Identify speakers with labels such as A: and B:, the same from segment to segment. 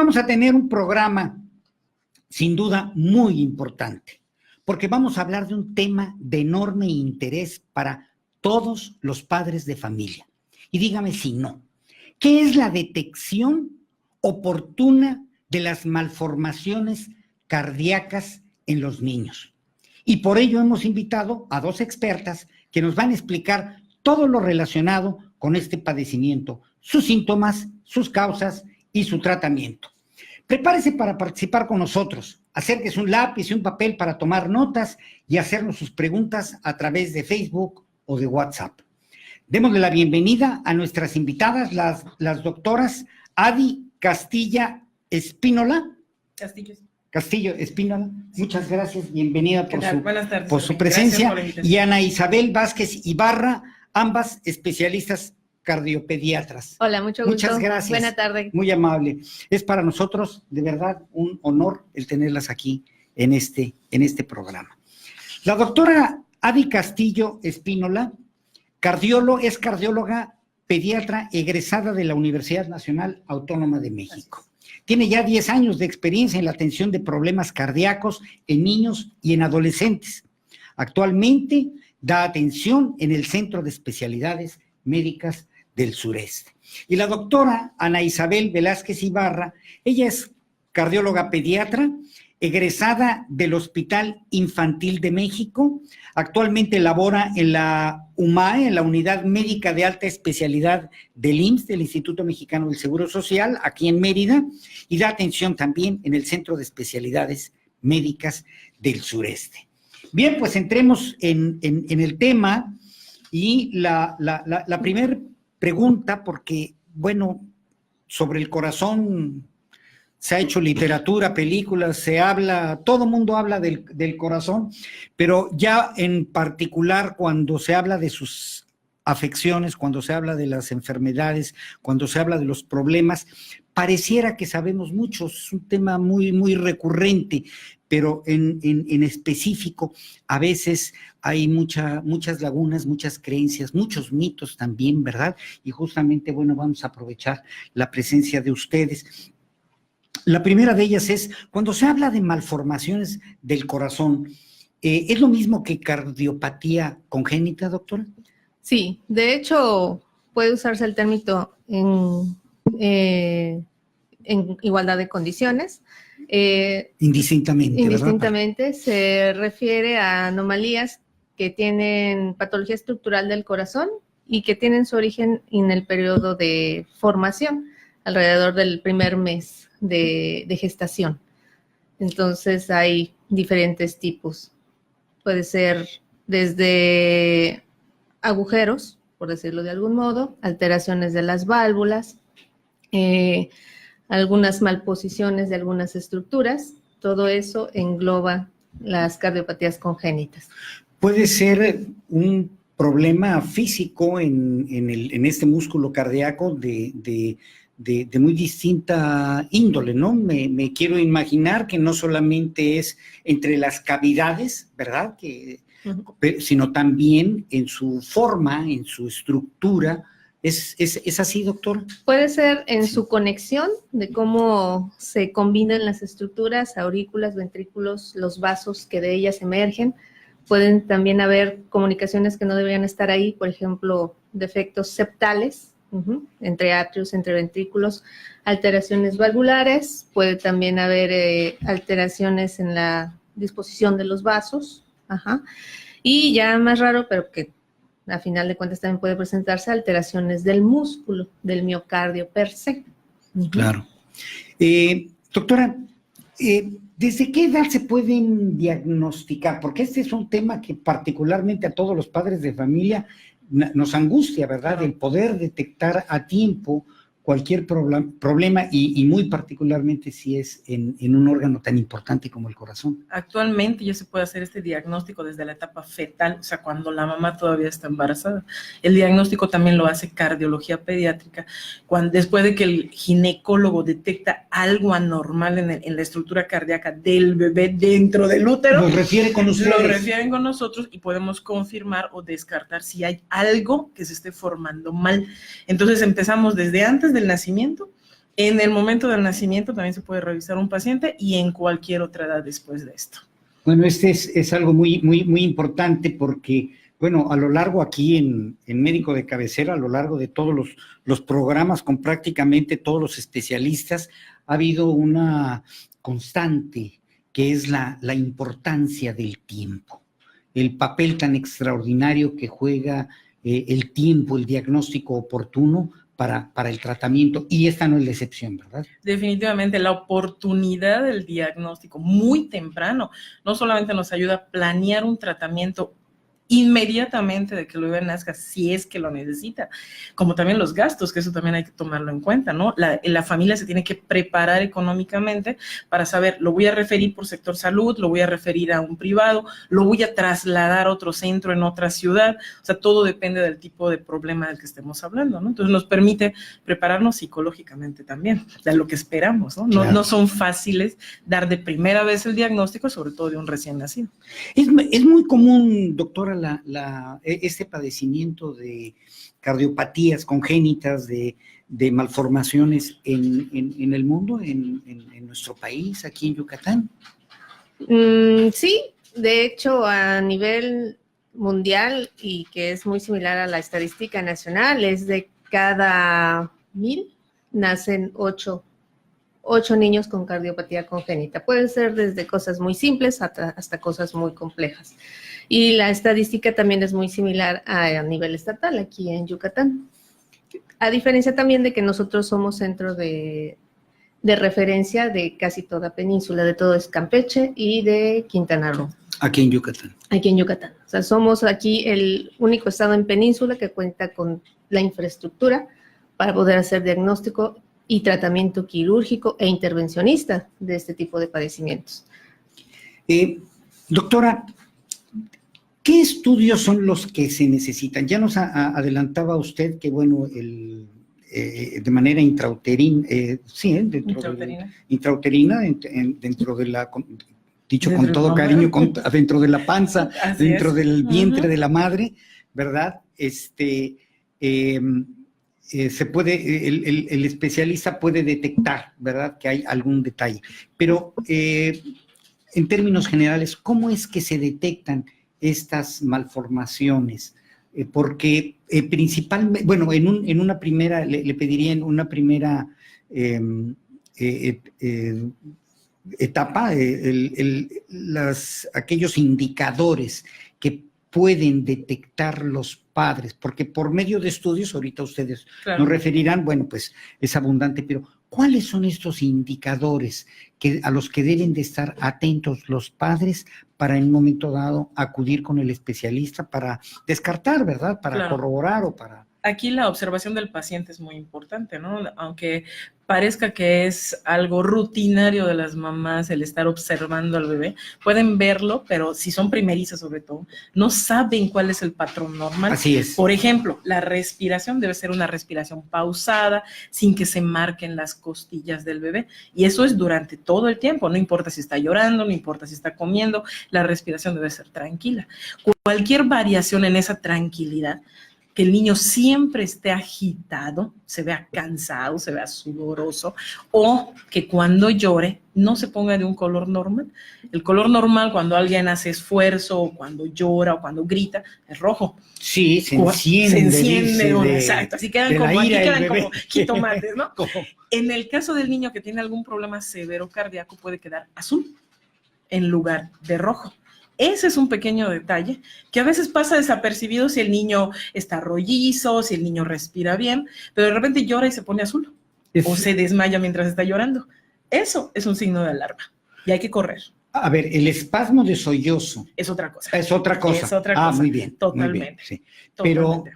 A: vamos a tener un programa sin duda muy importante, porque vamos a hablar de un tema de enorme interés para todos los padres de familia. Y dígame si no, ¿qué es la detección oportuna de las malformaciones cardíacas en los niños? Y por ello hemos invitado a dos expertas que nos van a explicar todo lo relacionado con este padecimiento, sus síntomas, sus causas y su tratamiento. Prepárese para participar con nosotros. Acérquese un lápiz y un papel para tomar notas y hacernos sus preguntas a través de Facebook o de WhatsApp. Démosle la bienvenida a nuestras invitadas, las doctoras Adi Castilla Espínola. Castillo Espínola, muchas gracias, bienvenida por su presencia. Y Ana Isabel Vázquez Ibarra, ambas especialistas cardiopediatras.
B: Hola, mucho gusto.
A: Muchas gracias.
B: Buena tarde.
A: Muy amable. Es para nosotros, de verdad, un honor el tenerlas aquí en este programa. La doctora Adi Castillo Espínola, es cardióloga pediatra egresada de la Universidad Nacional Autónoma de México. Tiene ya 10 años de experiencia en la atención de problemas cardíacos en niños y en adolescentes. Actualmente da atención en el Centro de Especialidades Médicas del Sureste. Y la doctora Ana Isabel Velázquez Ibarra, ella es cardióloga pediatra, egresada del Hospital Infantil de México, actualmente labora en la UMAE, en la Unidad Médica de Alta Especialidad del IMSS, del Instituto Mexicano del Seguro Social, aquí en Mérida, y da atención también en el Centro de Especialidades Médicas del Sureste. Bien, pues entremos en el tema y la primera pregunta, porque, bueno, sobre el corazón se ha hecho literatura, películas, se habla, todo el mundo habla del corazón, pero ya en particular cuando se habla de sus afecciones, cuando se habla de las enfermedades, cuando se habla de los problemas, pareciera que sabemos mucho, es un tema muy, muy recurrente, pero en específico a veces hay muchas lagunas, muchas creencias, muchos mitos también, ¿verdad? Y justamente, bueno, vamos a aprovechar la presencia de ustedes. La primera de ellas es, cuando se habla de malformaciones del corazón, ¿es lo mismo que cardiopatía congénita, doctora?
B: Sí, de hecho, puede usarse el término en igualdad de condiciones.
A: Indistintamente, ¿verdad?
B: Indistintamente, se refiere a anomalías que tienen patología estructural del corazón y que tienen su origen en el periodo de formación, alrededor del primer mes de gestación. Entonces hay diferentes tipos. Puede ser desde agujeros, por decirlo de algún modo, alteraciones de las válvulas, algunas malposiciones de algunas estructuras. Todo eso engloba las cardiopatías congénitas.
A: Puede ser un problema físico en este músculo cardíaco de muy distinta índole, ¿no? Me quiero imaginar que no solamente es entre las cavidades, ¿verdad? Sino también en su forma, en su estructura. ¿Es así, doctor?
B: Puede ser en su conexión, de cómo se combinan las estructuras, aurículas, ventrículos, los vasos que de ellas emergen. Pueden también haber comunicaciones que no deberían estar ahí, por ejemplo, defectos septales, entre atrios, entre ventrículos, alteraciones valvulares, puede también haber alteraciones en la disposición de los vasos, y ya más raro, pero que a final de cuentas también puede presentarse alteraciones del músculo, del miocardio per se.
A: Claro. Doctora, ¿desde qué edad se pueden diagnosticar? Porque este es un tema que particularmente a todos los padres de familia nos angustia, ¿verdad? Claro. El poder detectar a tiempo cualquier problema y muy particularmente si es en un órgano tan importante como el corazón.
C: Actualmente ya se puede hacer este diagnóstico desde la etapa fetal, o sea, cuando la mamá todavía está embarazada. El diagnóstico también lo hace cardiología pediátrica, después de que el ginecólogo detecta algo anormal en la estructura cardíaca del bebé dentro del útero.
A: Lo refiere con ustedes.
C: Lo refieren con nosotros y podemos confirmar o descartar si hay algo que se esté formando mal. Entonces empezamos desde antes del nacimiento En el momento del nacimiento también se puede revisar un paciente y en cualquier otra edad después de esto.
A: Bueno, es algo muy importante porque, bueno, a lo largo aquí en Médico de Cabecera, a lo largo de todos los programas con prácticamente todos los especialistas, ha habido una constante que es la importancia del tiempo, el papel tan extraordinario que juega el tiempo, el diagnóstico oportuno para el tratamiento, y esta no es la excepción, ¿verdad?
C: Definitivamente, la oportunidad del diagnóstico muy temprano no solamente nos ayuda a planear un tratamiento inmediatamente de que el bebé nazca, si es que lo necesita, como también los gastos, que eso también hay que tomarlo en cuenta, ¿no? La familia se tiene que preparar económicamente para saber, lo voy a referir por sector salud, lo voy a referir a un privado, lo voy a trasladar a otro centro en otra ciudad, o sea, todo depende del tipo de problema del que estemos hablando, ¿no? Entonces nos permite prepararnos psicológicamente también, de lo que esperamos, ¿no?
A: Claro.
C: No son fáciles dar de primera vez el diagnóstico, sobre todo de un recién nacido.
A: Es muy común, doctora, este padecimiento de cardiopatías congénitas, de malformaciones en el mundo, en nuestro país, aquí en Yucatán.
B: Sí, de hecho, a nivel mundial, y que es muy similar a la estadística nacional, es de cada 1000 nacen 8 niños con cardiopatía congénita. Pueden ser desde cosas muy simples hasta cosas muy complejas. Y la estadística también es muy similar a nivel estatal aquí en Yucatán. A diferencia también de que nosotros somos centro de referencia de casi toda península, de todo es Campeche y de Quintana Roo.
A: Aquí en Yucatán.
B: Aquí en Yucatán. O sea, somos aquí el único estado en península que cuenta con la infraestructura para poder hacer diagnóstico y tratamiento quirúrgico e intervencionista de este tipo de padecimientos.
A: Doctora, ¿qué estudios son los que se necesitan? Ya nos adelantaba usted que, bueno, de manera intrauterina, intrauterina, dentro de la, dicho
C: Desde
A: con todo
C: mamá.
A: cariño, dentro de la panza,
C: Así
A: dentro
C: es.
A: del vientre
C: Ujú.
A: de la madre, ¿verdad? Se puede, el especialista puede detectar, ¿verdad?, que hay algún detalle. Pero en términos generales, ¿cómo es que se detectan estas malformaciones? Porque principalmente, bueno, en una primera, le pediría en una primera etapa, aquellos indicadores que pueden detectar los padres, porque por medio de estudios, ahorita ustedes
C: Claro.
A: nos referirán, bueno, pues es abundante, pero ¿cuáles son estos indicadores a los que deben de estar atentos los padres para en un momento dado acudir con el especialista para descartar, ¿verdad? Para
C: Claro.
A: corroborar o para...
C: Aquí la observación del paciente es muy importante, ¿no? Aunque parezca que es algo rutinario de las mamás el estar observando al bebé, pueden verlo, pero si son primerizas sobre todo, no saben cuál es el patrón normal.
A: Así es.
C: Por ejemplo, la respiración debe ser una respiración pausada, sin que se marquen las costillas del bebé, y eso es durante todo el tiempo, no importa si está llorando, no importa si está comiendo, la respiración debe ser tranquila. Cualquier variación en esa tranquilidad, que el niño siempre esté agitado, se vea cansado, se vea sudoroso, o que cuando llore no se ponga de un color normal. El color normal cuando alguien hace esfuerzo, o cuando llora, o cuando grita, es rojo.
A: Sí, se enciende.
C: Se enciende, exacto. Así quedan como, aquí quedan como jitomates, ¿no?
A: ¿Cómo?
C: En el caso del niño que tiene algún problema severo cardíaco, puede quedar azul en lugar de rojo. Ese es un pequeño detalle que a veces pasa desapercibido si el niño está rollizo, si el niño respira bien, pero de repente llora y se pone azul o se desmaya mientras está llorando. Eso es un signo de alarma y hay que correr.
A: A ver, el espasmo de sollozo.
C: Es otra cosa.
A: Es otra cosa.
C: Es otra cosa.
A: Muy bien.
C: Totalmente.
A: Muy bien, sí.
C: Totalmente.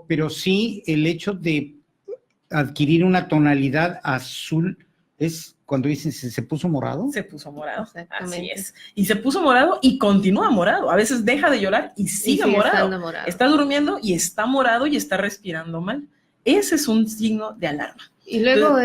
A: Pero sí, el hecho de adquirir una tonalidad azul es cuando dicen se puso morado.
C: Se puso morado.
B: Exactamente.
C: Así es. Y se puso morado y continúa morado. A veces deja de llorar y sigue morado. Está durmiendo y está morado y está respirando mal. Ese es un signo de alarma.
B: Y luego,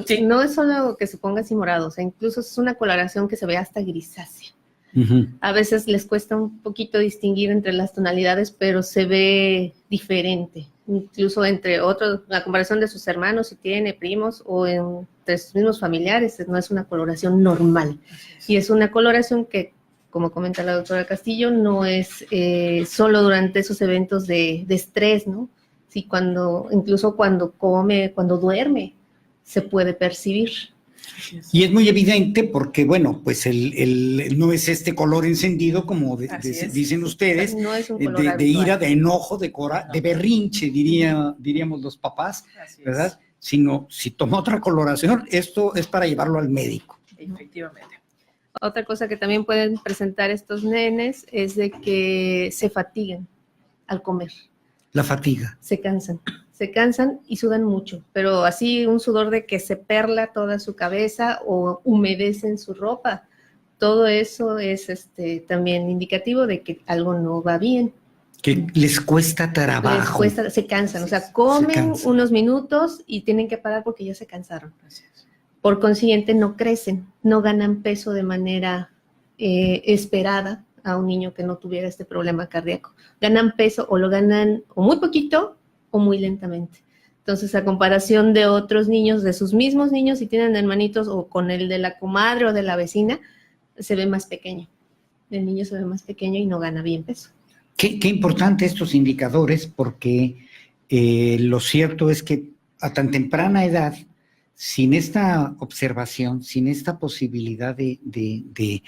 C: Sí.
B: no es solo que se ponga así morado, o sea, incluso es una coloración que se ve hasta grisácea.
A: Uh-huh.
B: A veces les cuesta un poquito distinguir entre las tonalidades, pero se ve diferente. incluso entre otros, la comparación de sus hermanos, si tiene primos o entre sus mismos familiares, no es una coloración normal. Y es una coloración que, como comenta la doctora Castillo, no es solo durante esos eventos de estrés, ¿no? Sí, incluso cuando come, cuando duerme, se puede percibir.
A: Y es muy evidente porque, bueno, pues no es este color encendido como dicen ustedes,
B: no es un color
A: de
B: habitual.
A: ira, de enojo, de berrinche, diríamos los papás, ¿verdad? Sino, si toma otra coloración, esto es para llevarlo al médico.
C: Efectivamente.
B: Otra cosa que también pueden presentar estos nenes es de que se fatigan al comer.
A: La fatiga.
B: Se cansan y sudan mucho, pero así un sudor de que se perla toda su cabeza o humedecen su ropa. Todo eso es también indicativo de que algo no va bien.
A: Que les cuesta trabajo.
B: Se cansan, o sea, comen unos minutos y tienen que parar porque ya se cansaron. Por consiguiente, no crecen, no ganan peso de manera esperada a un niño que no tuviera este problema cardíaco. Ganan peso o lo ganan o muy poquito o muy lentamente. Entonces, a comparación de otros niños, de sus mismos niños, si tienen hermanitos o con el de la comadre o de la vecina, se ve más pequeño. El niño se ve más pequeño y no gana bien peso.
A: Qué importante estos indicadores, porque lo cierto es que a tan temprana edad, sin esta observación, sin esta posibilidad de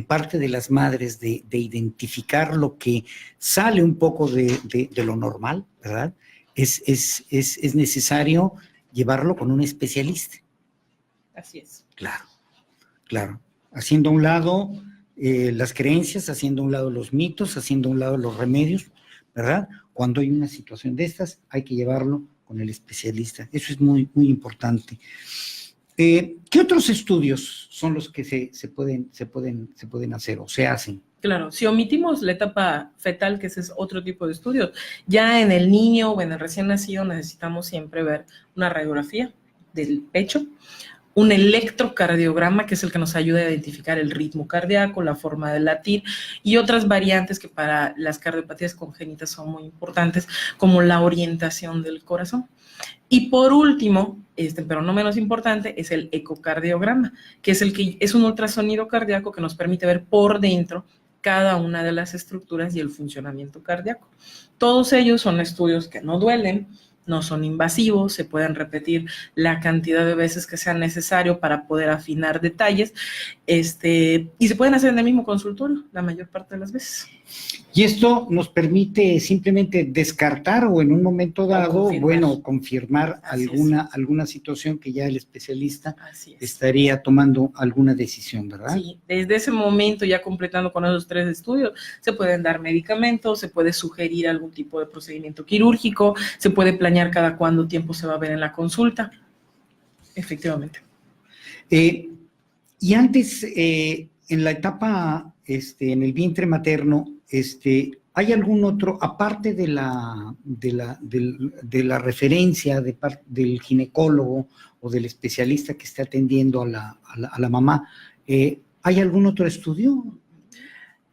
A: parte de las madres de identificar lo que sale un poco de lo normal, ¿verdad? Es necesario llevarlo con un especialista.
C: Así es.
A: Claro. Haciendo a un lado las creencias, haciendo a un lado los mitos, haciendo a un lado los remedios, ¿verdad? Cuando hay una situación de estas, hay que llevarlo con el especialista. Eso es muy, muy importante. ¿Qué otros estudios son los que se pueden hacer o se hacen?
C: Claro, si omitimos la etapa fetal, que ese es otro tipo de estudios, ya en el niño o en el recién nacido necesitamos siempre ver una radiografía del pecho, un electrocardiograma, que es el que nos ayuda a identificar el ritmo cardíaco, la forma de latir y otras variantes que para las cardiopatías congénitas son muy importantes, como la orientación del corazón. Y por último, pero no menos importante, es el ecocardiograma, que es un ultrasonido cardíaco que nos permite ver por dentro cada una de las estructuras y el funcionamiento cardíaco. Todos ellos son estudios que no duelen, no son invasivos, se pueden repetir la cantidad de veces que sea necesario para poder afinar detalles, y se pueden hacer en el mismo consultorio la mayor parte de las veces.
A: Y esto nos permite simplemente descartar o en un momento dado, confirmar alguna situación que ya el especialista estaría tomando alguna decisión, ¿verdad?
C: Sí, desde ese momento, ya completando con esos 3 estudios, se pueden dar medicamentos, se puede sugerir algún tipo de procedimiento quirúrgico, se puede planear cada cuánto tiempo se va a ver en la consulta. Efectivamente.
A: Y antes, en la etapa, en el vientre materno, ¿hay algún otro, aparte de la referencia del ginecólogo o del especialista que esté atendiendo a la mamá, ¿hay algún otro estudio?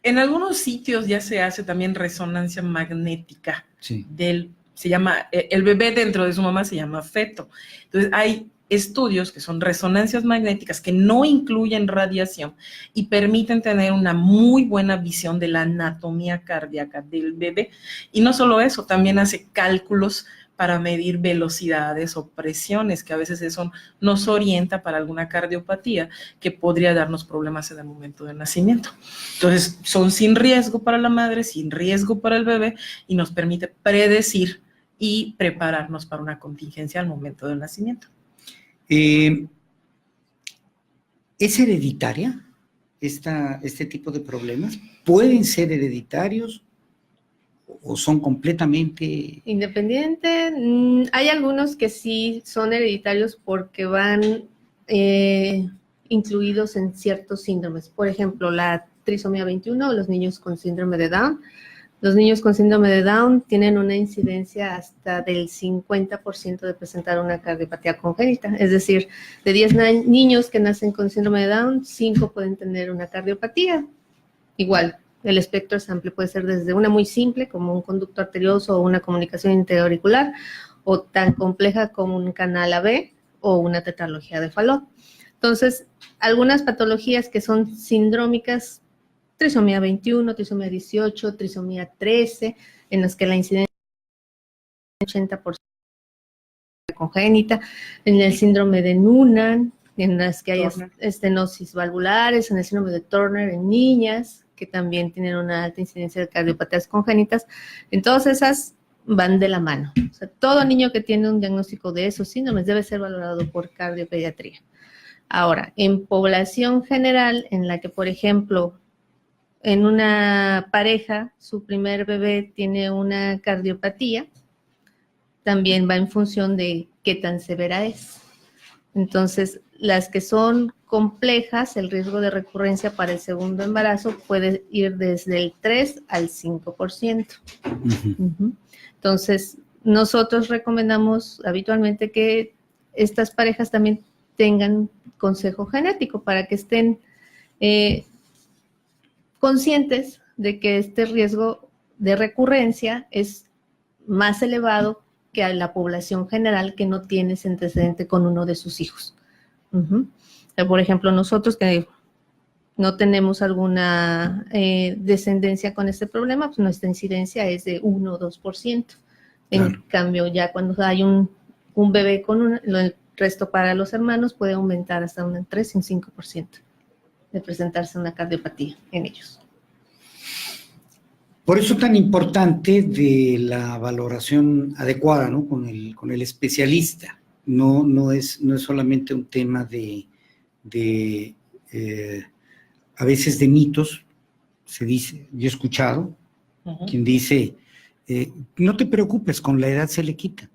C: En algunos sitios ya se hace también resonancia magnética se llama, el bebé dentro de su mamá se llama feto. Entonces hay estudios que son resonancias magnéticas que no incluyen radiación y permiten tener una muy buena visión de la anatomía cardíaca del bebé. Y no solo eso, también hace cálculos para medir velocidades o presiones, que a veces eso nos orienta para alguna cardiopatía que podría darnos problemas en el momento del nacimiento. Entonces, son sin riesgo para la madre, sin riesgo para el bebé y nos permite predecir y prepararnos para una contingencia al momento del nacimiento.
A: ¿Es hereditaria este tipo de problemas? ¿Pueden ser hereditarios o son completamente
B: independientes? Hay algunos que sí son hereditarios porque van incluidos en ciertos síndromes. Por ejemplo, la trisomía 21 o los niños con síndrome de Down. Los niños con síndrome de Down tienen una incidencia hasta del 50% de presentar una cardiopatía congénita. Es decir, de 10 niños que nacen con síndrome de Down, 5 pueden tener una cardiopatía. Igual, el espectro es amplio, puede ser desde una muy simple como un conducto arterioso o una comunicación interauricular, o tan compleja como un canal AB o una tetralogía de Fallot. Entonces, algunas patologías que son sindrómicas, trisomía 21, trisomía 18, trisomía 13, en las que la incidencia es 80% congénita, en el síndrome de Noonan, en las que hay estenosis valvulares, en el síndrome de Turner en niñas, que también tienen una alta incidencia de cardiopatías congénitas. En todas esas van de la mano. O sea, todo niño que tiene un diagnóstico de esos síndromes debe ser valorado por cardiopediatría. Ahora, en población general, en la que, por ejemplo, en una pareja, su primer bebé tiene una cardiopatía, también va en función de qué tan severa es. Entonces, las que son complejas, el riesgo de recurrencia para el segundo embarazo puede ir desde el 3 al 5%. Entonces, nosotros recomendamos habitualmente que estas parejas también tengan consejo genético para que estén conscientes de que este riesgo de recurrencia es más elevado que a la población general que no tiene ese antecedente con uno de sus hijos. Por ejemplo, nosotros que no tenemos alguna descendencia con este problema, pues nuestra incidencia es de 1 o 2%. En cambio, ya cuando hay un bebé con el resto para los hermanos puede aumentar hasta un 3 y un 5% de presentarse una cardiopatía en ellos.
A: Por eso tan importante de la valoración adecuada, ¿no? Con el especialista. No es solamente un tema de a veces de mitos, se dice, yo he escuchado, quien dice, no te preocupes, con la edad se le quita.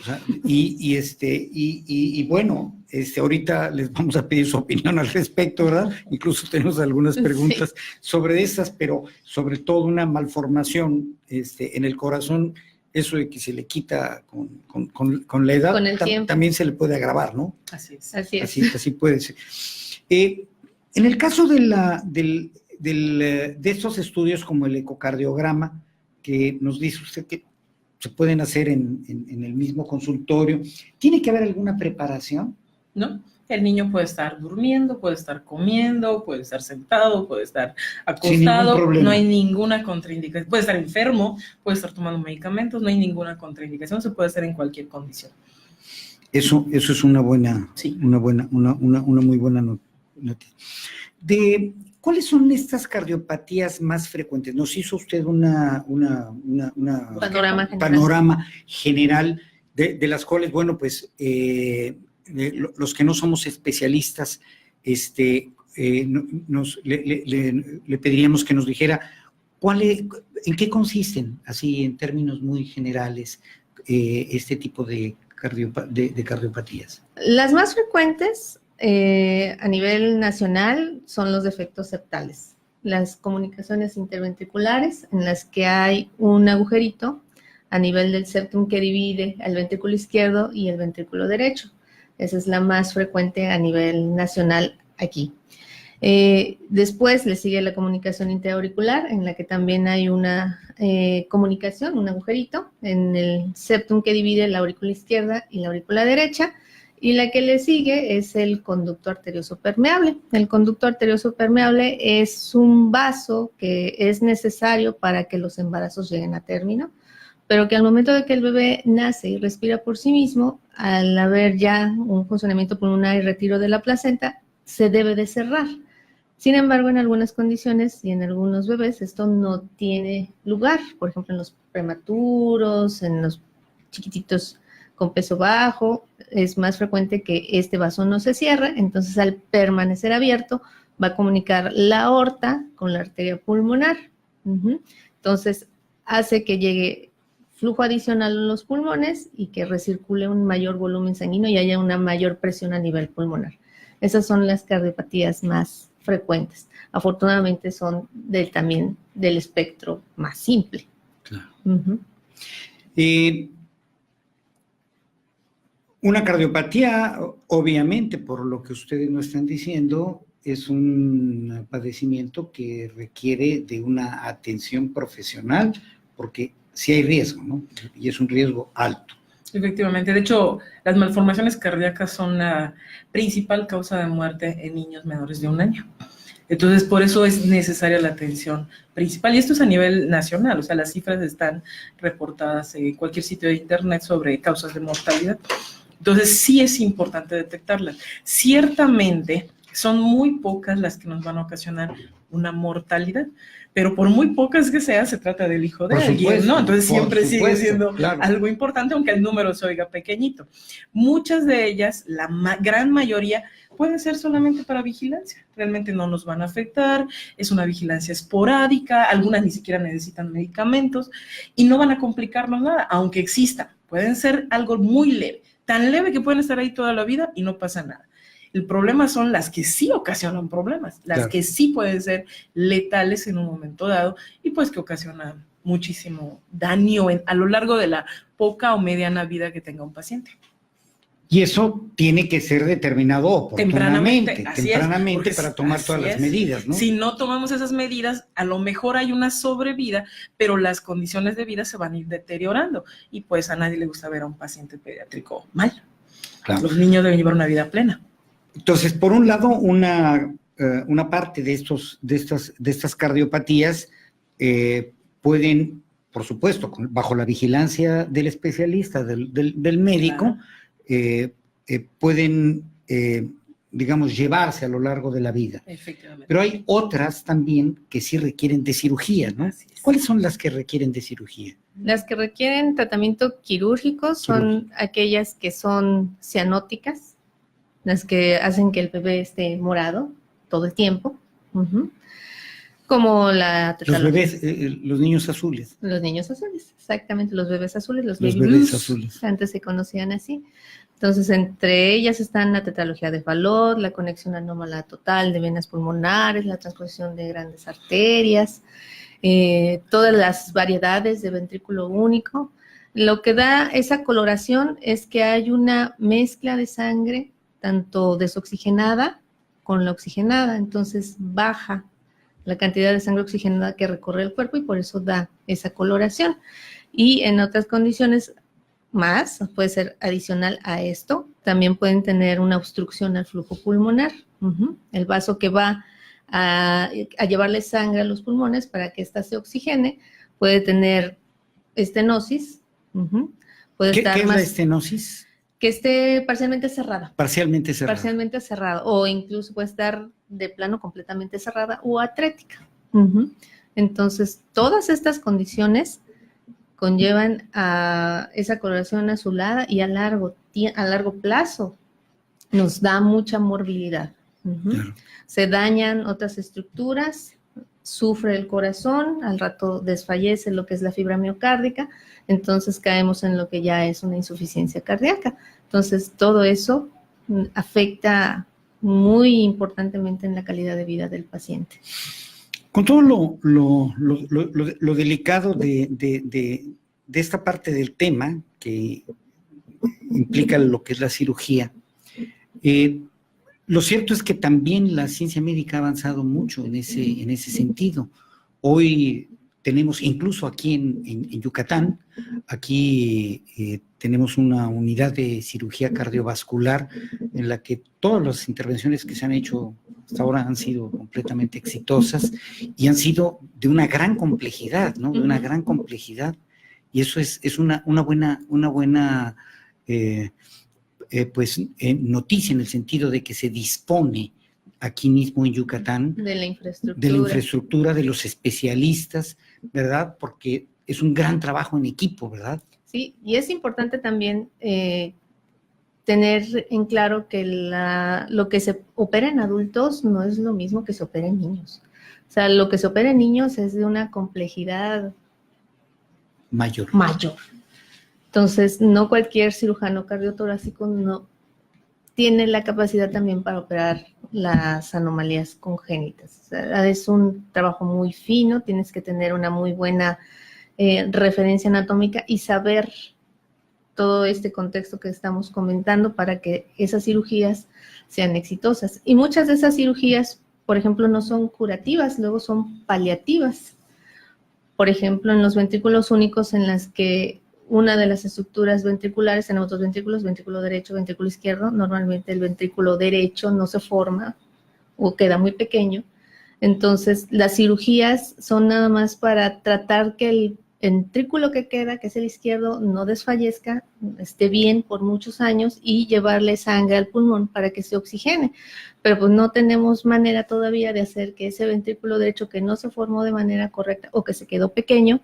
A: O sea, y bueno, ahorita les vamos a pedir su opinión al respecto, ¿verdad? Incluso tenemos algunas preguntas sobre esas, pero sobre todo una malformación en el corazón, eso de que se le quita con la edad,
B: con el tiempo,
A: también se le puede agravar, ¿no?
C: Así es.
A: Así puede ser. En el caso de estos estudios como el ecocardiograma, que nos dice usted que se pueden hacer en el mismo consultorio, ¿tiene que haber alguna preparación?
C: ¿No? El niño puede estar durmiendo, puede estar comiendo, puede estar sentado, puede estar acostado, no hay ninguna contraindicación. Puede estar enfermo, puede estar tomando medicamentos, no hay ninguna contraindicación, se puede hacer en cualquier condición.
A: Eso es una buena, sí. una muy buena noticia. ¿Cuáles son estas cardiopatías más frecuentes? Nos hizo usted un panorama general de las cuales, bueno, pues los que no somos especialistas, le pediríamos que nos dijera en qué consisten, así en términos muy generales, este tipo de cardiopatías.
B: Las más frecuentes a nivel nacional son los defectos septales, las comunicaciones interventriculares en las que hay un agujerito a nivel del septum que divide al ventrículo izquierdo y el ventrículo derecho. Esa es la más frecuente a nivel nacional aquí. Después le sigue la comunicación interauricular, en la que también hay una comunicación, un agujerito en el septum que divide la aurícula izquierda y la aurícula derecha. Y la que le sigue es el conducto arterioso permeable. El conducto arterioso permeable es un vaso que es necesario para que los embarazos lleguen a término, pero que al momento de que el bebé nace y respira por sí mismo, al haber ya un funcionamiento pulmonar y retiro de la placenta, se debe de cerrar. Sin embargo, en algunas condiciones y en algunos bebés esto no tiene lugar, por ejemplo, en los prematuros, en los chiquititos con peso bajo, es más frecuente que este vaso no se cierre, entonces al permanecer abierto va a comunicar la aorta con la arteria pulmonar. Entonces hace que llegue flujo adicional en los pulmones y que recircule un mayor volumen sanguíneo y haya una mayor presión a nivel pulmonar. Esas son las cardiopatías más frecuentes. Afortunadamente son también del espectro más simple.
A: Claro. Una cardiopatía, obviamente, por lo que ustedes nos están diciendo, es un padecimiento que requiere de una atención profesional, porque sí hay riesgo, ¿no? Y es un riesgo alto.
C: Efectivamente. De hecho, las malformaciones cardíacas son la principal causa de muerte en niños menores de 1 año. Entonces, por eso es necesaria la atención principal. Y esto es a nivel nacional, o sea, las cifras están reportadas en cualquier sitio de internet sobre causas de mortalidad. Entonces, sí es importante detectarlas. Ciertamente, son muy pocas las que nos van a ocasionar una mortalidad, pero por muy pocas que sea, se trata del hijo de alguien, ¿no? Entonces siempre sigue siendo algo importante, aunque el número se oiga pequeñito. Muchas de ellas, la gran mayoría, pueden ser solamente para vigilancia. Realmente no nos van a afectar, es una vigilancia esporádica, algunas ni siquiera necesitan medicamentos y no van a complicarnos nada, aunque existan. Pueden ser algo muy leve, tan leve que pueden estar ahí toda la vida y no pasa nada. El problema son las que sí ocasionan problemas, las que sí pueden ser letales en un momento dado y pues que ocasionan muchísimo daño a lo largo de la poca o mediana vida que tenga un paciente.
A: Y eso tiene que ser determinado oportunamente, tempranamente para tomar todas las medidas, ¿no?
C: Si no tomamos esas medidas, a lo mejor hay una sobrevida, pero las condiciones de vida se van a ir deteriorando y pues a nadie le gusta ver a un paciente pediátrico mal. Claro. Los niños deben llevar una vida plena.
A: Entonces, por un lado, una parte de estas cardiopatías pueden, por supuesto, bajo la vigilancia del especialista, del médico, pueden, digamos, llevarse a lo largo de la vida.
C: Efectivamente.
A: Pero hay otras también que sí requieren de cirugía, ¿no? ¿Cuáles son las que requieren de cirugía?
B: Las que requieren tratamiento quirúrgico son aquellas que son cianóticas, las que hacen que el bebé esté morado todo el tiempo, como la
A: tetralogía. Los bebés, los niños azules.
B: Los niños azules, exactamente, los bebés azules, los
A: bebés
B: blues,
A: azules.
B: Antes se conocían así. Entonces, entre ellas están la tetralogía de Fallot, la conexión anómala total de venas pulmonares, la transposición de grandes arterias, todas las variedades de ventrículo único. Lo que da esa coloración es que hay una mezcla de sangre tanto desoxigenada con la oxigenada, entonces baja la cantidad de sangre oxigenada que recorre el cuerpo y por eso da esa coloración. Y en otras condiciones más, puede ser adicional a esto, también pueden tener una obstrucción al flujo pulmonar. El vaso que va a llevarle sangre a los pulmones para que ésta se oxigene puede tener estenosis. Puede estar
A: ¿Qué es la estenosis?
B: Que esté parcialmente cerrada.
A: Parcialmente cerrada.
B: Parcialmente cerrada, o incluso puede estar de plano completamente cerrada o atrética. Entonces, todas estas condiciones conllevan a esa coloración azulada y a largo plazo nos da mucha morbilidad. Claro. Se dañan otras estructuras, sufre el corazón, al rato desfallece lo que es la fibra miocárdica, entonces caemos en lo que ya es una insuficiencia cardíaca. Entonces, todo eso afecta muy importantemente en la calidad de vida del paciente.
A: Con todo lo delicado de esta parte del tema, que implica lo que es la cirugía, lo cierto es que también la ciencia médica ha avanzado mucho en ese sentido. Hoy tenemos, incluso aquí en Yucatán, aquí tenemos una unidad de cirugía cardiovascular en la que todas las intervenciones que se han hecho hasta ahora han sido completamente exitosas y han sido de una gran complejidad, ¿no? De una gran complejidad. Y eso es una buena noticia en el sentido de que se dispone aquí mismo en Yucatán de la infraestructura, de los especialistas, ¿verdad? Porque es un gran trabajo en equipo, ¿verdad?
B: Sí, y es importante también tener en claro que lo que se opera en adultos no es lo mismo que se opera en niños. O sea, lo que se opera en niños es de una complejidad
A: mayor.
B: Entonces, no cualquier cirujano cardiotorácico no tiene la capacidad también para operar las anomalías congénitas. O sea, es un trabajo muy fino, tienes que tener una muy buena referencia anatómica y saber todo este contexto que estamos comentando para que esas cirugías sean exitosas. Y muchas de esas cirugías, por ejemplo, no son curativas, luego son paliativas. Por ejemplo, en los ventrículos únicos, en las que una de las estructuras ventriculares, tenemos dos ventrículos, ventrículo derecho, ventrículo izquierdo. Normalmente el ventrículo derecho no se forma o queda muy pequeño. Entonces, las cirugías son nada más para tratar que el ventrículo que queda, que es el izquierdo, no desfallezca, esté bien por muchos años y llevarle sangre al pulmón para que se oxigene. Pero pues no tenemos manera todavía de hacer que ese ventrículo derecho que no se formó de manera correcta o que se quedó pequeño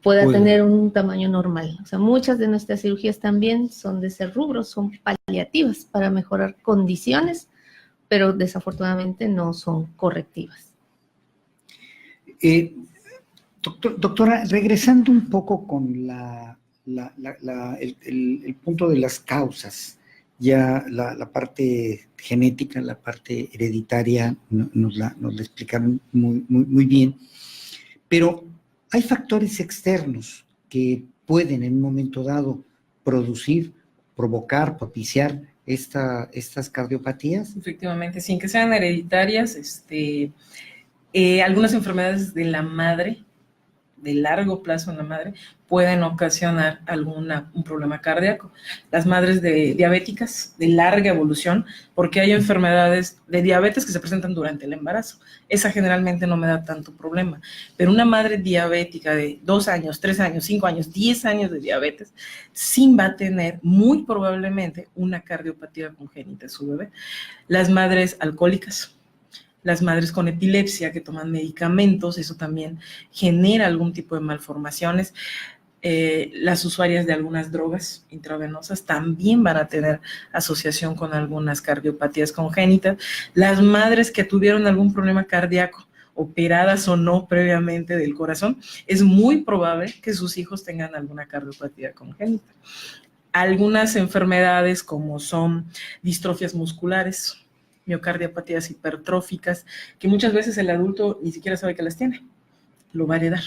B: pueda tener un tamaño normal. O sea, muchas de nuestras cirugías también son de ese rubro, son paliativas para mejorar condiciones, pero desafortunadamente no son correctivas.
A: Doctora, regresando un poco con el punto de las causas, ya la parte genética, la parte hereditaria nos la explicaron muy bien, pero hay factores externos que pueden en un momento dado provocar, propiciar estas cardiopatías.
C: Efectivamente, sin que sean hereditarias, algunas enfermedades de la madre, de largo plazo en la madre, pueden ocasionar un problema cardíaco. Las madres diabéticas de larga evolución, porque hay enfermedades de diabetes que se presentan durante el embarazo. Esa generalmente no me da tanto problema. Pero una madre diabética de 2 años, 3 años, 5 años, 10 años de diabetes, sí va a tener muy probablemente una cardiopatía congénita de su bebé. Las madres alcohólicas, las madres con epilepsia que toman medicamentos, eso también genera algún tipo de malformaciones. Las usuarias de algunas drogas intravenosas también van a tener asociación con algunas cardiopatías congénitas. Las madres que tuvieron algún problema cardíaco, operadas o no previamente del corazón, es muy probable que sus hijos tengan alguna cardiopatía congénita. Algunas enfermedades como son distrofias musculares, miocardiopatías hipertróficas, que muchas veces el adulto ni siquiera sabe que las tiene, lo va a heredar.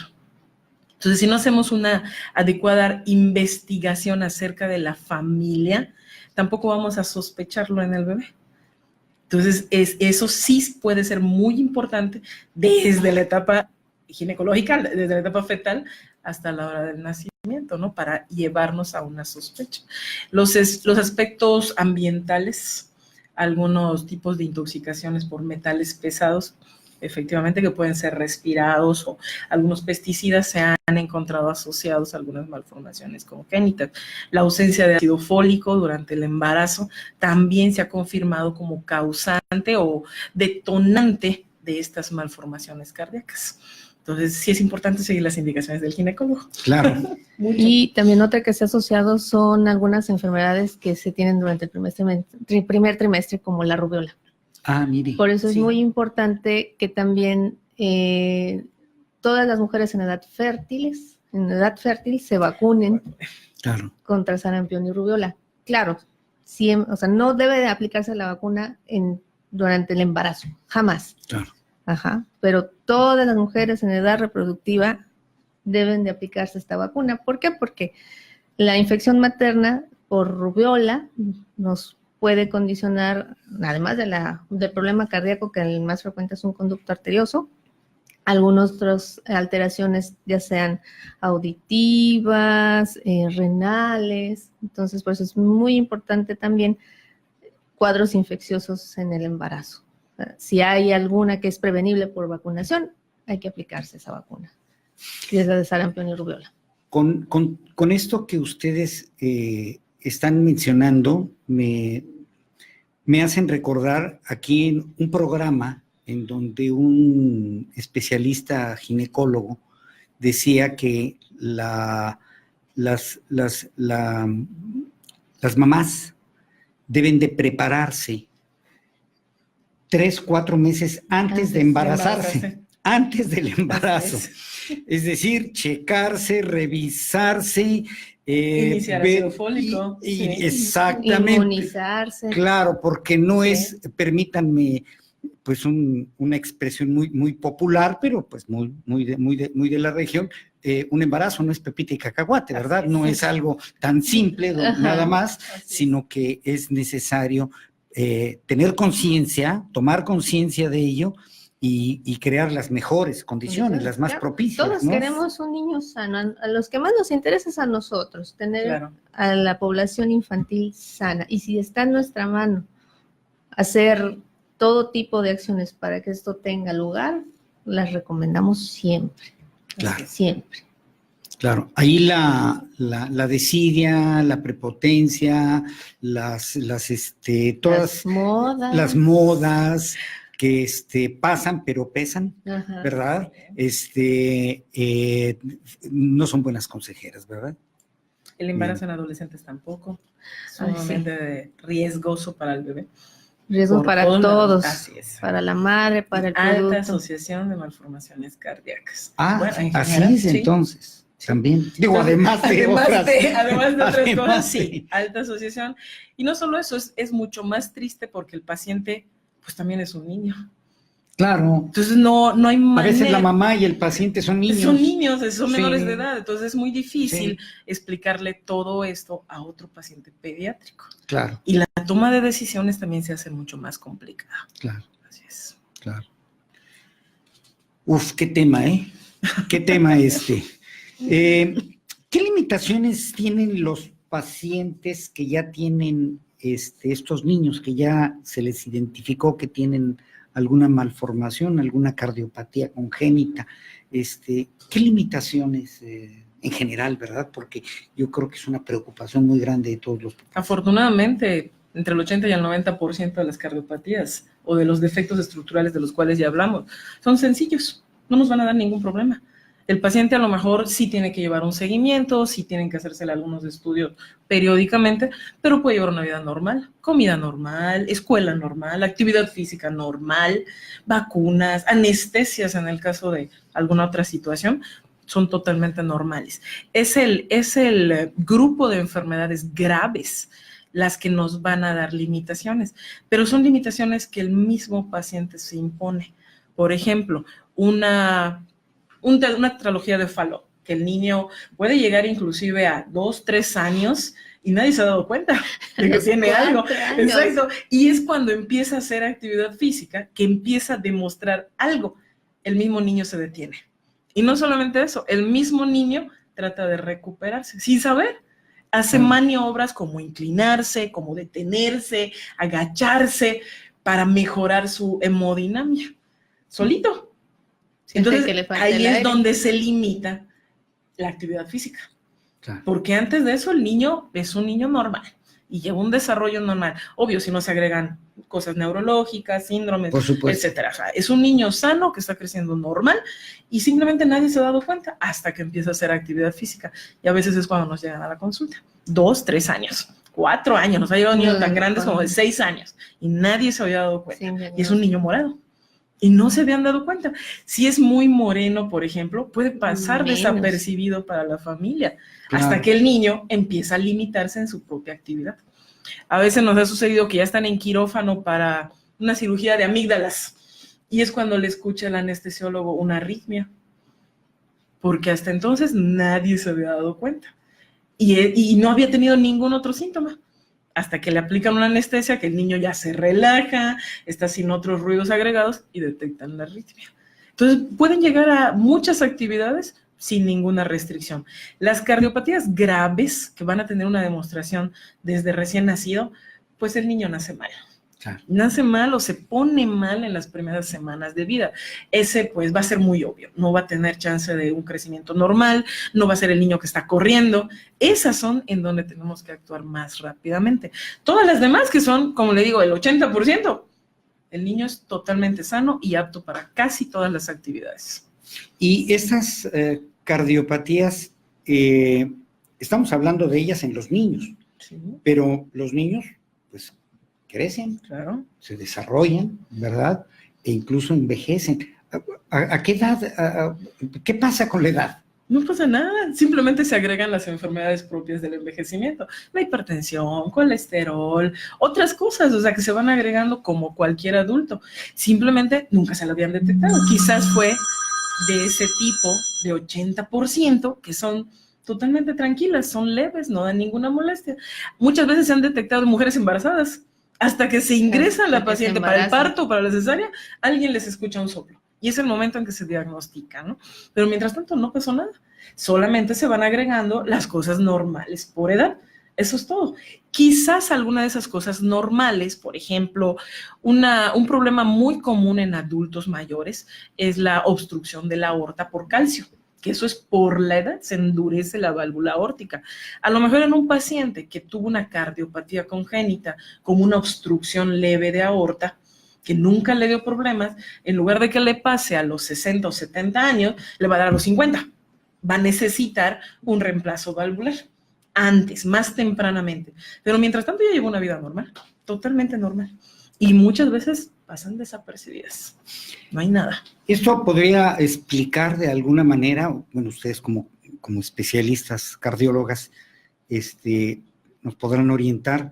C: Entonces, si no hacemos una adecuada investigación acerca de la familia, tampoco vamos a sospecharlo en el bebé. Entonces, eso sí puede ser muy importante desde la etapa ginecológica, desde la etapa fetal hasta la hora del nacimiento, ¿no? Para llevarnos a una sospecha. Los aspectos ambientales, algunos tipos de intoxicaciones por metales pesados, efectivamente que pueden ser respirados, o algunos pesticidas se han encontrado asociados a algunas malformaciones congénitas. La ausencia de ácido fólico durante el embarazo también se ha confirmado como causante o detonante de estas malformaciones cardíacas. Entonces, sí es importante seguir las indicaciones del ginecólogo.
A: Claro.
B: Y también otra que se ha asociado son algunas enfermedades que se tienen durante el primer trimestre, como la rubiola.
A: Ah, mire.
B: Por eso
A: sí.
B: es muy importante que también todas las mujeres en edad fértil se vacunen contra sarampión y rubiola. Claro, o sea, no debe de aplicarse la vacuna durante el embarazo, jamás.
A: Claro.
B: Ajá, pero todas las mujeres en edad reproductiva deben de aplicarse esta vacuna. ¿Por qué? Porque la infección materna por rubiola nos puede condicionar, además del problema cardíaco, que el más frecuente es un conducto arterioso, algunas otras alteraciones, ya sean auditivas, renales. Entonces, por eso es muy importante también cuadros infecciosos en el embarazo. Si hay alguna que es prevenible por vacunación, hay que aplicarse esa vacuna. Y es la de sarampión y rubiola.
A: Con esto que ustedes están mencionando, me hacen recordar aquí en un programa en donde un especialista ginecólogo decía que las mamás deben de prepararse 3-4 meses antes de embarazarse. Antes del embarazo. Es decir, checarse, revisarse,
C: iniciar ácido fólico.
A: Exactamente.
B: Inmunizarse.
A: Claro, porque no es, permítanme, pues una expresión muy popular, pero pues muy de la región, un embarazo no es pepita y cacahuate, ¿verdad?
C: Así es.
A: No es algo tan simple, nada más,
C: Así
A: sino que es necesario tener conciencia, tomar conciencia de ello y crear las mejores condiciones, las más
B: Claro,
A: propicias,
B: todos
A: ¿no?
B: queremos un niño sano. A los que más nos interesa es a nosotros, tener
C: Claro.
B: a la población infantil sana. Y si está en nuestra mano hacer todo tipo de acciones para que esto tenga lugar, las recomendamos siempre.
A: Claro.
B: Siempre.
A: Claro, ahí la desidia, la prepotencia, todas
B: Las modas.
A: las modas que pasan pero pesan,
B: Ajá.
A: ¿verdad? No son buenas consejeras, ¿verdad?
C: El embarazo en adolescentes tampoco,
B: Ay,
C: sumamente riesgoso para el bebé.
B: Riesgo
C: Por
B: para
C: todos lados.
B: todos,
C: Así es.
B: para la madre, para el
C: Alta
B: producto.
C: asociación de malformaciones cardíacas.
A: Ah,
C: Bueno, en
A: así
C: general,
A: es
C: sí.
A: entonces,
C: Sí.
A: también. Digo,
C: Entonces, además de otras
A: además
C: cosas,
A: de-
C: sí, alta asociación. Y no solo eso, es mucho más triste porque el paciente, pues también es un niño.
A: Claro,
C: Entonces no hay
A: a
C: manera.
A: veces la mamá y el paciente son niños.
C: Son niños, son
A: Sí.
C: menores de edad, entonces es muy difícil
A: Sí.
C: explicarle todo esto a otro paciente pediátrico.
A: Claro,
C: Y la toma de decisiones también se hace mucho más complicada.
A: claro,
C: Así es.
A: claro. Uf, qué tema, ¿eh? Qué tema este. ¿Qué limitaciones tienen los pacientes que ya tienen estos niños que ya se les identificó que tienen alguna malformación, alguna cardiopatía congénita? ¿Qué limitaciones en general, verdad? Porque yo creo que es una preocupación muy grande de todos los papás.
C: Afortunadamente, entre el 80 y el 90% de las cardiopatías o de los defectos estructurales de los cuales ya hablamos son sencillos, no nos van a dar ningún problema. El paciente a lo mejor sí tiene que llevar un seguimiento, sí tienen que hacérsele algunos estudios periódicamente, pero puede llevar una vida normal, comida normal, escuela normal, actividad física normal, vacunas, anestesias en el caso de alguna otra situación, son totalmente normales. Es el grupo de enfermedades graves las que nos van a dar limitaciones, pero son limitaciones que el mismo paciente se impone. Por ejemplo, una tetralogía de Fallot, que el niño puede llegar inclusive a 2, 3 años y nadie se ha dado cuenta de que tiene algo.
B: 4 años.
C: Exacto. Y es cuando empieza a hacer actividad física que empieza a demostrar algo. El mismo niño se detiene. Y no solamente eso, el mismo niño trata de recuperarse sin saber. Hace maniobras como inclinarse, como detenerse, agacharse para mejorar su hemodinamia. Solito. Entonces,
B: que le falta
C: ahí
B: el
C: es
B: aire.
C: donde se limita la actividad física.
A: Claro.
C: Porque antes de eso el niño es un niño normal y lleva un desarrollo normal. Obvio, si no se agregan cosas neurológicas, síndromes,
A: Por supuesto.
C: etcétera. O sea, es un niño sano que está creciendo normal y simplemente nadie se ha dado cuenta hasta que empieza a hacer actividad física. Y a veces es cuando nos llegan a la consulta. 2, 3 años, 4 años. Nos ha llegado niños tan grandes como de 6 años y nadie se había dado cuenta.
B: Sí,
C: Y es un niño morado. Y no se habían dado cuenta. Si es muy moreno, por ejemplo, puede pasar
B: Menos.
C: desapercibido para la familia,
A: Claro.
C: hasta que el niño empieza a limitarse en su propia actividad. A veces nos ha sucedido que ya están en quirófano para una cirugía de amígdalas, y es cuando le escucha el anestesiólogo una arritmia, porque hasta entonces nadie se había dado cuenta, y no había tenido ningún otro síntoma. Hasta que le aplican una anestesia, que el niño ya se relaja, está sin otros ruidos agregados y detectan la arritmia. Entonces, pueden llegar a muchas actividades sin ninguna restricción. Las cardiopatías graves, que van a tener una demostración desde recién nacido, pues el niño nace mal.
A: Claro.
C: Nace mal o se pone mal en las primeras semanas de vida. Ese pues va a ser muy obvio, no va a tener chance de un crecimiento normal, no va a ser el niño que está corriendo. Esas son en donde tenemos que actuar más rápidamente. Todas las demás, que son, como le digo, el 80%, el niño es totalmente sano y apto para casi todas las actividades.
A: Y estas cardiopatías, estamos hablando de ellas en los niños,
C: Sí,
A: pero los niños, pues, crecen,
C: claro.
A: se desarrollan, ¿verdad? E incluso envejecen. ¿A qué edad? ¿Qué pasa con la edad?
C: No pasa nada, simplemente se agregan las enfermedades propias del envejecimiento, la hipertensión, colesterol, otras cosas, o sea, que se van agregando como cualquier adulto. Simplemente nunca se lo habían detectado, quizás fue de ese tipo de 80% que son totalmente tranquilas, son leves, no dan ninguna molestia. Muchas veces se han detectado mujeres embarazadas. Hasta que se ingresa la paciente para el parto, para la cesárea, alguien les escucha un soplo. Y es el momento en que se diagnostica, ¿no? Pero mientras tanto no pasó nada. Solamente se van agregando las cosas normales por edad. Eso es todo. Quizás alguna de esas cosas normales, por ejemplo, un problema muy común en adultos mayores es la obstrucción de la aorta por calcio, que eso es por la edad, se endurece la válvula aórtica. A lo mejor en un paciente que tuvo una cardiopatía congénita, como una obstrucción leve de aorta, que nunca le dio problemas, en lugar de que le pase a los 60 o 70 años, le va a dar a los 50. Va a necesitar un reemplazo valvular antes, más tempranamente. Pero mientras tanto ya lleva una vida normal, totalmente normal. Y muchas veces pasan desapercibidas. No hay nada.
A: ¿Esto podría explicar de alguna manera, bueno, ustedes como especialistas cardiólogas, nos podrán orientar?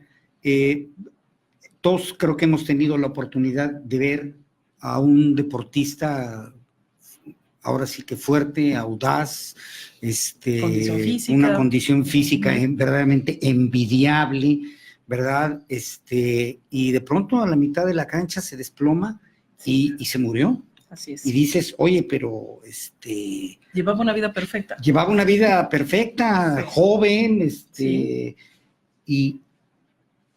A: Todos creo que hemos tenido la oportunidad de ver a un deportista, ahora sí que fuerte, audaz,
C: Condición física.
A: una condición física verdaderamente envidiable, ¿verdad? Y de pronto a la mitad de la cancha se desploma y se murió.
C: Así es.
A: Y dices, oye, pero
C: llevaba una vida perfecta.
A: Llevaba una vida perfecta, sí. Joven,
C: sí.
A: Y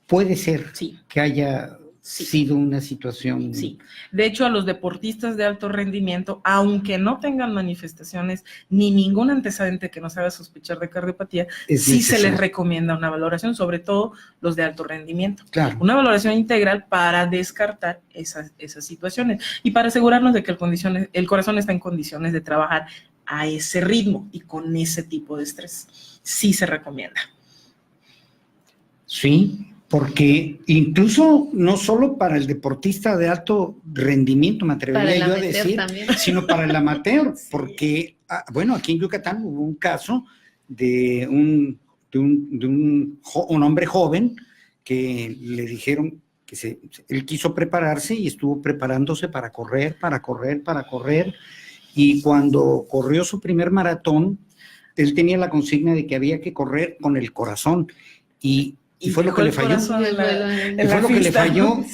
A: puede ser
C: sí.
A: que haya sido una situación.
C: Sí. De hecho, a los deportistas de alto rendimiento, aunque no tengan manifestaciones ni ningún antecedente que nos haga sospechar de cardiopatía, sí se les recomienda una valoración, sobre todo los de alto rendimiento.
A: Claro.
C: Una valoración integral para descartar esas situaciones y para asegurarnos de que el corazón está en condiciones de trabajar a ese ritmo y con ese tipo de estrés. Sí se recomienda.
A: Sí. Porque incluso no solo para el deportista de alto rendimiento, me atrevería yo a decir, también. Sino para el amateur, sí. Porque, bueno, aquí en Yucatán hubo un caso de un hombre joven que le dijeron que él quiso prepararse y estuvo preparándose para correr, y cuando corrió su primer maratón, él tenía la consigna de que había que correr con el corazón, y fue lo que le falló.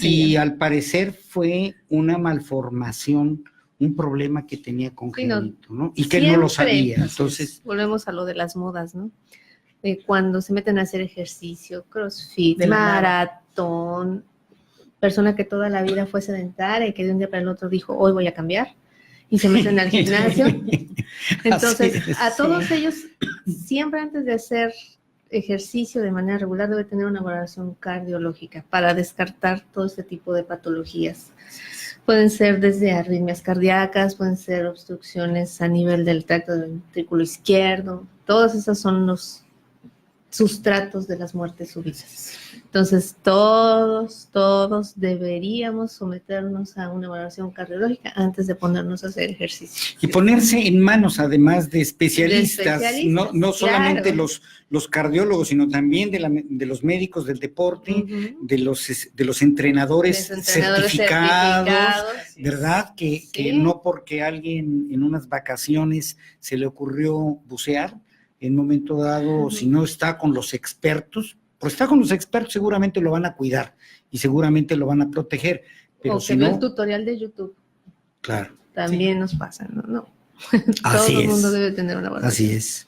A: Y al parecer fue una malformación, un problema que tenía congénito, ¿no? Y que él no lo sabía. Entonces,
B: volvemos a lo de las modas, ¿no? Cuando se meten a hacer ejercicio, crossfit, maratón, persona que toda la vida fue sedentaria y que de un día para el otro dijo, hoy voy a cambiar, y se meten al gimnasio. Entonces, a todos ellos, siempre antes de hacer ejercicio de manera regular debe tener una valoración cardiológica para descartar todo este tipo de patologías. Pueden ser desde arritmias cardíacas, pueden ser obstrucciones a nivel del tracto del ventrículo izquierdo, todas esas son los sustratos de las muertes súbitas. Entonces, todos deberíamos someternos a una evaluación cardiológica antes de ponernos a hacer ejercicio.
A: Y ponerse en manos, además, de especialistas, no solamente claro. los cardiólogos, sino también de los médicos del deporte, de los entrenadores certificados, ¿verdad? Que no porque alguien en unas vacaciones se le ocurrió bucear, en un momento dado, si no está con los expertos, pues está con los expertos, seguramente lo van a cuidar y seguramente lo van a proteger. Pero
B: o que vea el tutorial de YouTube.
A: Claro.
B: También nos pasa, ¿no? Todo el mundo debe tener una valoración.
A: Así es.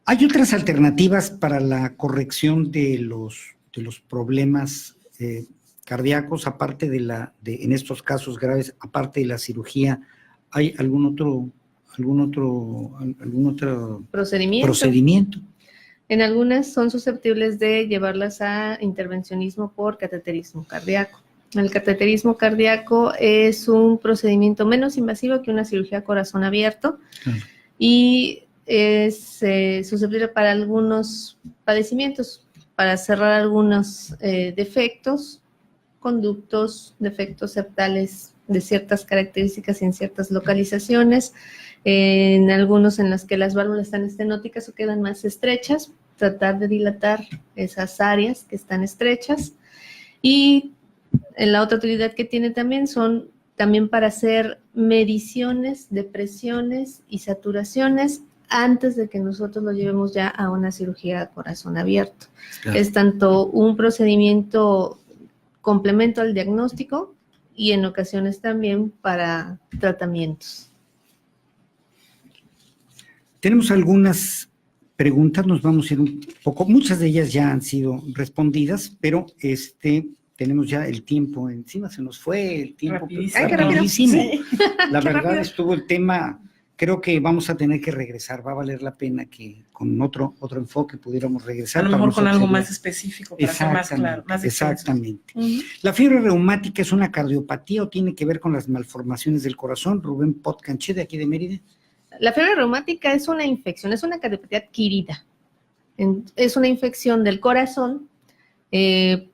A: Hay otras alternativas para la corrección de los problemas cardíacos, aparte en estos casos graves, aparte de la cirugía, ¿hay algún otro procedimiento?
B: En algunas son susceptibles de llevarlas a intervencionismo por cateterismo cardíaco. El cateterismo cardíaco es un procedimiento menos invasivo que una cirugía a corazón abierto y es susceptible para algunos padecimientos, para cerrar algunos defectos, conductos, defectos septales de ciertas características y en ciertas localizaciones, en algunos en los que las válvulas están estenóticas o quedan más estrechas, tratar de dilatar esas áreas que están estrechas. Y la otra utilidad que tiene también son también para hacer mediciones de presiones y saturaciones antes de que nosotros lo llevemos ya a una cirugía a corazón abierto.
A: Claro.
B: Es tanto un procedimiento complemento al diagnóstico y en ocasiones también para tratamientos.
A: Tenemos algunas preguntas, nos vamos a ir un poco, muchas de ellas ya han sido respondidas, pero tenemos ya el tiempo encima, se nos fue el tiempo.
C: Rapidísimo.
B: Ay, qué rápido.
A: Rapidísimo.
C: Sí.
A: La
B: Qué
A: verdad
B: rápido.
A: estuvo el tema, creo que vamos a tener que regresar, va a valer la pena que con otro enfoque pudiéramos regresar.
C: A lo
A: Para
C: mejor con
A: nosotros
C: algo
A: sería-
C: más específico, para ser más claro, más extenso.
A: Exactamente.
C: Ujú.
A: ¿La fiebre reumática es una cardiopatía o tiene que ver con las malformaciones del corazón? Rubén Potcanché, de aquí de Mérida.
B: La fiebre reumática es una infección, es una cardiopatía adquirida. Es una infección del corazón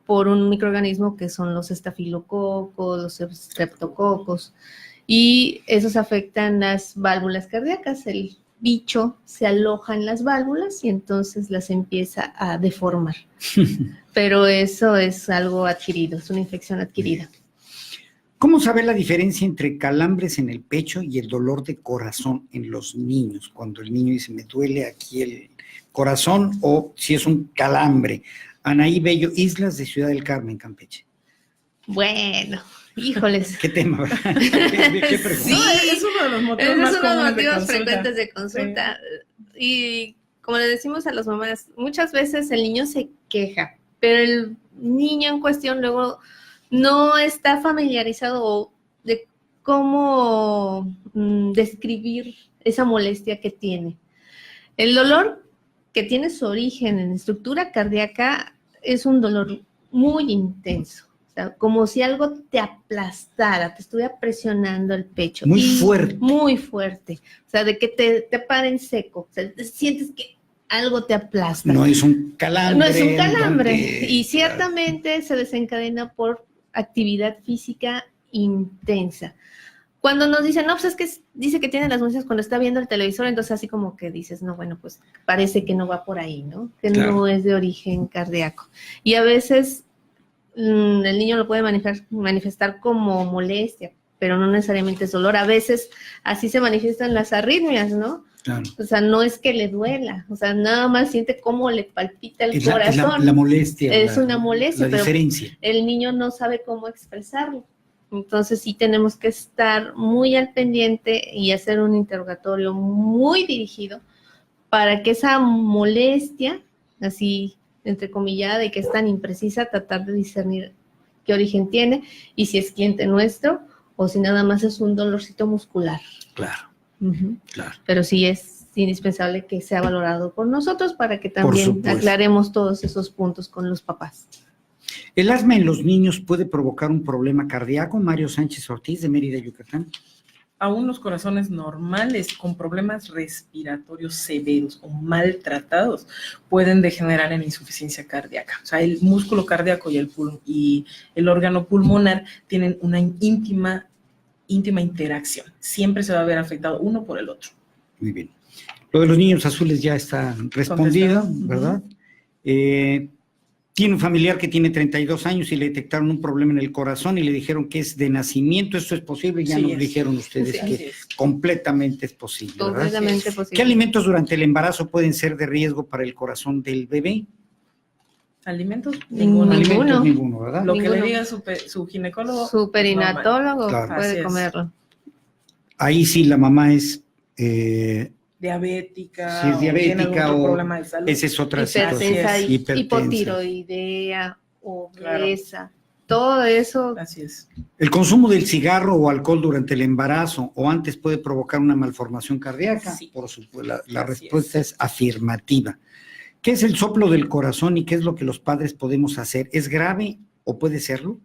B: por un microorganismo que son los estafilococos, los streptococos, y esos afectan las válvulas cardíacas. El bicho se aloja en las válvulas y entonces las empieza a deformar. Pero eso es algo adquirido, es una infección adquirida.
A: ¿Cómo saber la diferencia entre calambres en el pecho y el dolor de corazón en los niños? Cuando el niño dice, me duele aquí el corazón, o si es un calambre. Anaí Bello, Islas de Ciudad del Carmen, Campeche.
B: Bueno, híjoles.
A: ¿Qué tema, verdad? ¿Qué pregunta?
B: Sí,
C: No, es uno de los motivos
B: Esos
C: más
B: son los
C: comunes de
B: motivos
C: consulta.
B: frecuentes de consulta. Y como le decimos a las mamás, muchas veces el niño se queja, pero el niño en cuestión luego no está familiarizado de cómo describir esa molestia que tiene. El dolor que tiene su origen en estructura cardíaca es un dolor muy intenso. O sea, como si algo te aplastara, te estuviera presionando el pecho.
A: Muy
B: Y
A: fuerte.
B: Muy fuerte. O sea, de que te para en seco. O sea, sientes que algo te aplasta.
A: No es un calambre.
B: No es un calambre.
A: donde-
B: Y ciertamente se desencadena por actividad física intensa. Cuando nos dicen, no, pues es que dice que tiene las náuseas cuando está viendo el televisor, entonces así como que dices, no, bueno, pues parece que no va por ahí, ¿no? Que
A: Claro.
B: no es de origen cardíaco. Y a veces el niño lo puede manifestar como molestia, pero no necesariamente es dolor. A veces así se manifiestan las arritmias, ¿no?
A: Claro.
B: O sea, no es que le duela, o sea, nada más siente cómo le palpita el
A: Es la
B: corazón.
A: molestia.
B: Es una molestia,
A: La
B: pero
A: diferencia.
B: el niño no sabe cómo expresarlo. Entonces sí tenemos que estar muy al pendiente y hacer un interrogatorio muy dirigido para que esa molestia, así entrecomillada y que es tan imprecisa, tratar de discernir qué origen tiene y si es cliente nuestro o si nada más es un dolorcito muscular.
A: Claro, claro.
B: Pero sí es indispensable que sea valorado por nosotros para que también
A: supuesto.
B: aclaremos todos esos puntos con los papás.
A: ¿El asma en los niños puede provocar un problema cardíaco? Mario Sánchez Ortiz, de Mérida, Yucatán.
C: Aún los corazones normales con problemas respiratorios severos o maltratados pueden degenerar en insuficiencia cardíaca. O sea, el músculo cardíaco y el órgano pulmonar tienen una íntima interacción. Siempre se va a ver afectado uno por el otro.
A: Muy bien. Lo de los niños azules ya está respondido,
C: Contestado.
A: ¿verdad? Tiene un familiar que tiene 32 años y le detectaron un problema en el corazón y le dijeron que es de nacimiento. ¿Esto es posible? Ya
C: Sí
A: nos
C: es.
A: dijeron ustedes
B: Sí,
A: que
C: así es.
A: completamente es posible, ¿verdad?
B: Completamente
C: Así es.
B: posible.
A: ¿Qué alimentos durante el embarazo pueden ser de riesgo para el corazón del bebé?
C: ¿Alimentos?
B: Ninguno.
A: Alimentos ninguno, ¿verdad?
C: Lo que le
B: Ninguno.
C: diga su ginecólogo.
B: Su perinatólogo
A: Claro.
B: puede
C: Así es.
B: comerlo.
A: Ahí sí la mamá es,
C: Diabética.
A: Si es diabética
C: tiene algún otro
A: o
C: problema de salud.
A: esa es otra
B: Hipertensa,
A: situación.
B: y
A: Hipertensa.
B: hipotiroidea, obesa, todo eso.
C: Así es.
A: ¿El consumo del cigarro o alcohol durante el embarazo o antes puede provocar una malformación cardíaca?
C: Sí.
A: Por supuesto, la
C: Así
A: respuesta es afirmativa. ¿Qué es el soplo del corazón y qué es lo que los padres podemos hacer? ¿Es grave o puede serlo?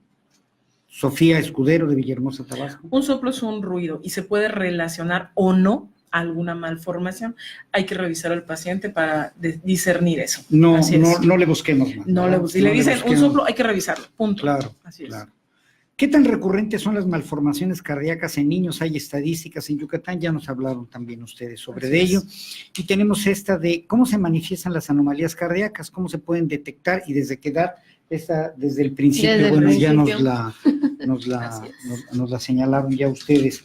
A: Sofía Escudero, de Villahermosa, Tabasco.
C: Un soplo es un ruido y se puede relacionar o no a alguna malformación. Hay que revisar al paciente para discernir eso.
A: No,
C: Así es.
A: no le busquemos más.
C: No
A: ¿verdad?
C: si le dicen un
A: busquemos.
C: soplo, hay que revisarlo. Punto.
A: Claro,
C: Así es.
A: claro. ¿Qué tan recurrentes son las malformaciones cardíacas en niños? Hay estadísticas en Yucatán, ya nos hablaron también ustedes sobre
C: Así
A: de ello.
C: es.
A: Y tenemos esta de cómo se manifiestan las anomalías cardíacas, cómo se pueden detectar y desde qué edad. Esta, desde el principio,
B: Desde el
A: bueno, ya nos
B: principio.
A: nos la
B: Así es.
A: nos la señalaron ya ustedes.